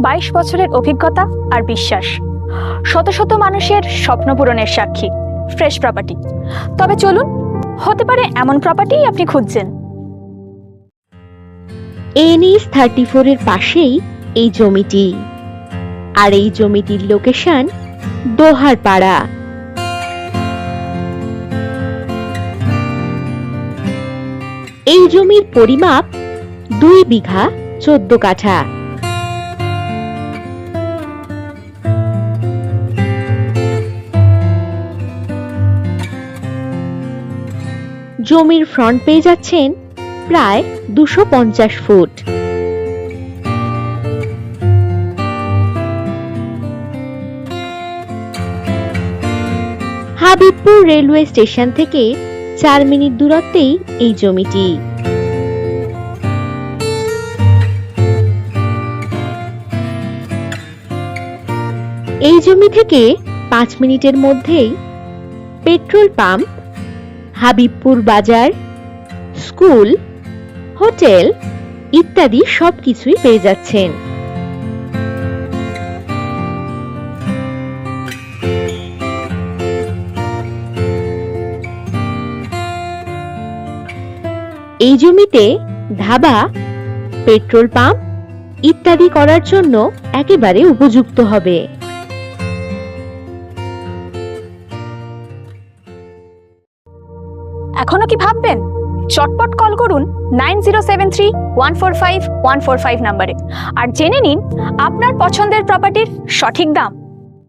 22 বছরের অভিজ্ঞতা আর বিশ্বাস, শত শত মানুষের স্বপ্ন পূরণের সাক্ষী। Fresh property. তবে চলুন, হতে পারে এমন প্রপার্টি আপনি খুঁজছেন। NH 34 এর পাশেই এই জমিটি, আর এই জমিটির লোকেশন দোহার পাড়া। এই জমির পরিমাপ 2 বিঘা 14 কাঠা। জমির ফ্রন্ট পেয়ে যাচ্ছেন প্রায় 250 ফুট। হাবিবপুর রেলওয়ে স্টেশন থেকে 4 মিনিট দূরত্বেই এই জমিটি। এই জমি থেকে 5 মিনিটের মধ্যেই পেট্রোল পাম্প, হাবিবপুর বাজার, স্কুল, হোটেল ইত্যাদি সবকিছুই পেয়ে যাচ্ছেন। এই জমিতে ধাবা, পেট্রোল পাম্প ইত্যাদি করার জন্য একেবারে উপযুক্ত হবে। এখনো কি ভাববেন? চটপট কল করুন 9073145145 নম্বরে আর জেনে নিন আপনার পছন্দের প্রপার্টির সঠিক দাম।